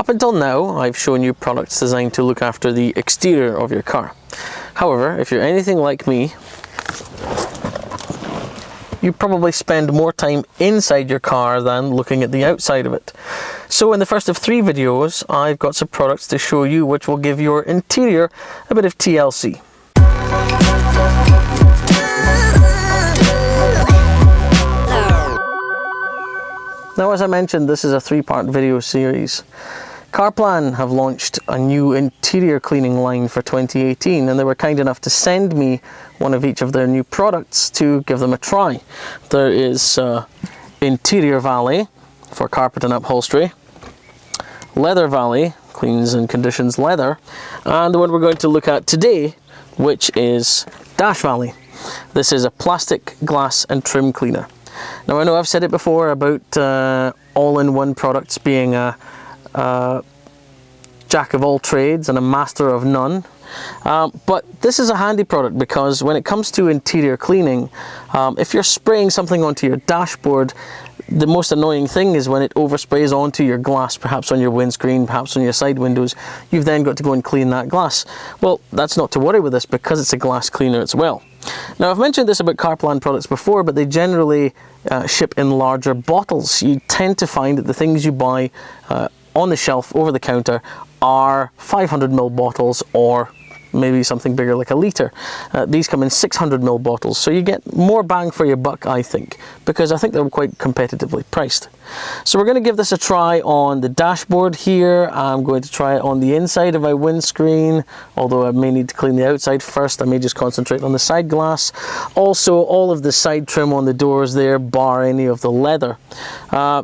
Up until now, I've shown you products designed to look after the exterior of your car. However, if you're anything like me, you probably spend more time inside your car than looking at the outside of it. So in the first of 3 videos, I've got some products to show you which will give your interior a bit of TLC. Now, as I mentioned, this is a 3-part video series. Carplan have launched a new interior cleaning line for 2018, and they were kind enough to send me one of each of their new products to give them a try. There is Interior Valet for carpet and upholstery, Leather Valet, cleans and conditions leather, and the one we're going to look at today, which is Dash Valet. This is a plastic, glass and trim cleaner. Now, I know I've said it before about all-in-one products being a jack of all trades and a master of none, but this is a handy product because when it comes to interior cleaning, if you're spraying something onto your dashboard, the most annoying thing is when it oversprays onto your glass, perhaps on your windscreen, perhaps on your side windows. You've then got to go and clean that glass. Well, that's not to worry with this because it's a glass cleaner as well. Now, I've mentioned this about Carplan products before, but they generally ship in larger bottles. You tend to find that the things you buy on the shelf over the counter are 500ml bottles, or maybe something bigger like a litre. These come in 600ml bottles, so you get more bang for your buck, I think, because I think they're quite competitively priced. So we're going to give this a try on the dashboard here. I'm going to try it on the inside of my windscreen, although I may need to clean the outside first. I may just concentrate on the side glass. Also, all of the side trim on the doors there, bar any of the leather.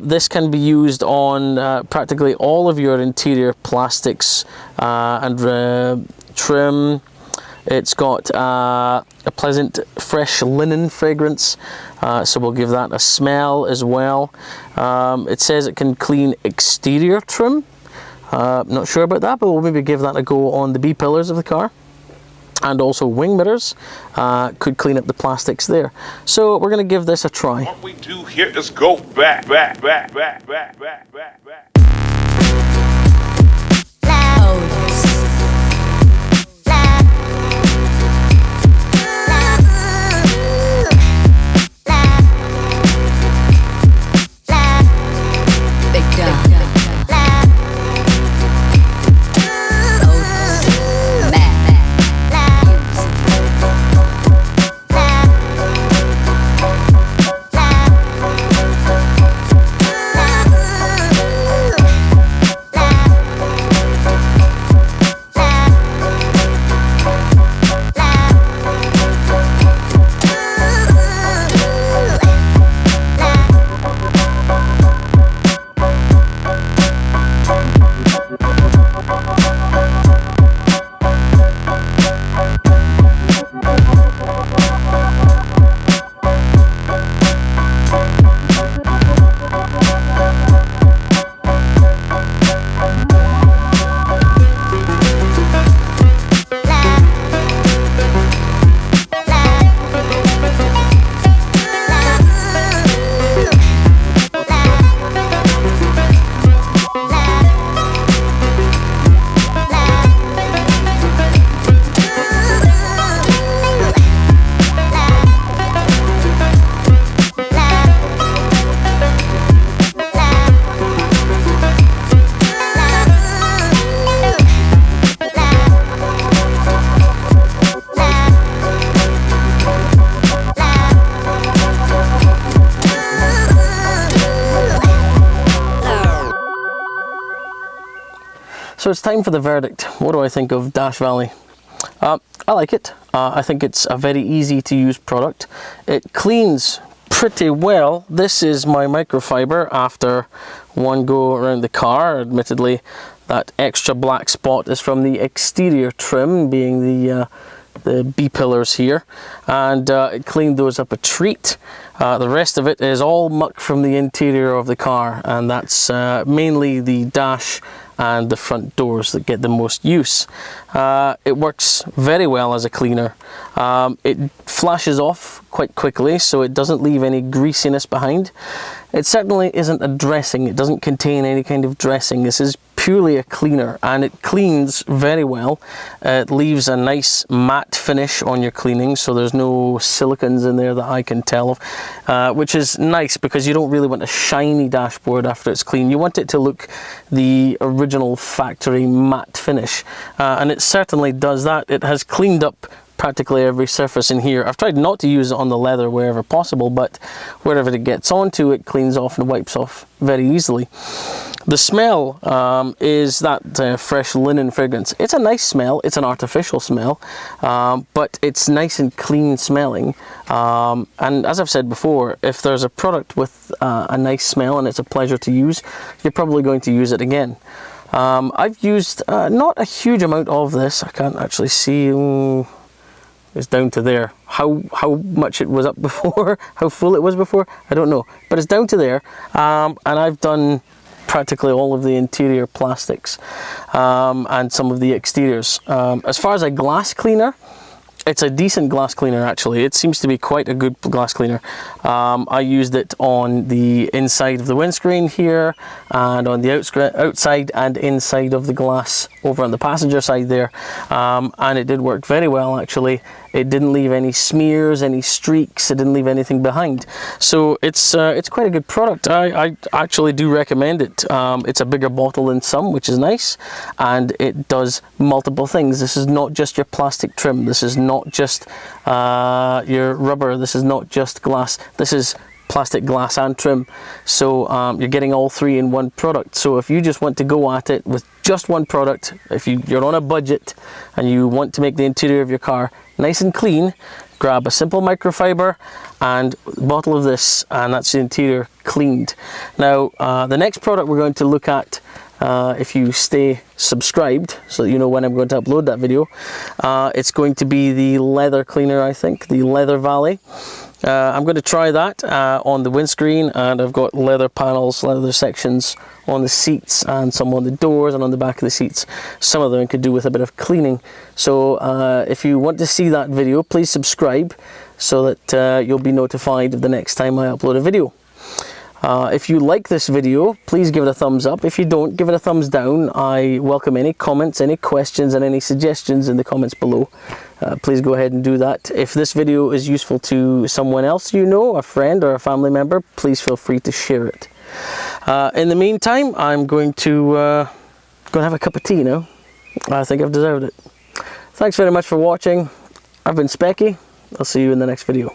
This can be used on practically all of your interior plastics and trim. It's got a pleasant fresh linen fragrance, so we'll give that a smell as well. It says it can clean exterior trim. Not sure about that, but we'll maybe give that a go on the B-pillars of the car. And also wing mirrors, could clean up the plastics there. So we're going to give this a try. What we do here is go back. So it's time for the verdict. What do I think of Dash Valet? I like it. I think it's a very easy to use product. It cleans pretty well. This is my microfiber after one go around the car. Admittedly, that extra black spot is from the exterior trim, being the B-pillars here, and it cleaned those up a treat. The rest of it is all muck from the interior of the car, and that's mainly the dash and the front doors that get the most use. It works very well as a cleaner. It flashes off quite quickly, so it doesn't leave any greasiness behind. It certainly isn't a dressing. It doesn't contain any kind of dressing. This is purely a cleaner, and it cleans very well. It leaves a nice matte finish on your cleaning, so there's no silicons in there that I can tell of, which is nice because you don't really want a shiny dashboard after it's clean. You want it to look the original factory matte finish, and it certainly does that. It has cleaned up practically every surface in here. I've tried not to use it on the leather wherever possible, but wherever it gets onto, it cleans off and wipes off very easily. The smell is that fresh linen fragrance. It's a nice smell. It's an artificial smell, but it's nice and clean smelling. And as I've said before, if there's a product with a nice smell and it's a pleasure to use, you're probably going to use it again. I've used not a huge amount of this. I can't actually see. It's down to there. How much it was up before, how full it was before, I don't know. But it's down to there, and I've done practically all of the interior plastics and some of the exteriors. As far as a glass cleaner, it's a decent glass cleaner actually. It seems to be quite a good glass cleaner. I used it on the inside of the windscreen here, and on the outside and inside of the glass over on the passenger side there, and it did work very well actually. It didn't leave any smears, any streaks, it didn't leave anything behind. So it's quite a good product. I actually do recommend it. It's a bigger bottle than some, which is nice, and it does multiple things. This is not just your plastic trim, this is not just your rubber, this is not just glass, this is plastic, glass and trim. So you're getting all three in one product. So if you just want to go at it with just one product, if you're on a budget and you want to make the interior of your car nice and clean, grab a simple microfiber and a bottle of this, and that's the interior cleaned. Now the next product we're going to look at, if you stay subscribed so that you know when I'm going to upload that video, it's going to be the leather cleaner, I think, the leather Valet. I'm going to try that on the windscreen, and I've got leather panels, leather sections on the seats and some on the doors and on the back of the seats. Some of them could do with a bit of cleaning. So if you want to see that video, please subscribe so that you'll be notified of the next time I upload a video. If you like this video, please give it a thumbs up. If you don't, give it a thumbs down. I welcome any comments, any questions and any suggestions in the comments below. Please go ahead and do that. If this video is useful to someone else you know, a friend or a family member, please feel free to share it. In the meantime, I'm going to have a cup of tea now. I think I've deserved it. Thanks very much for watching. I've been Specky. I'll see you in the next video.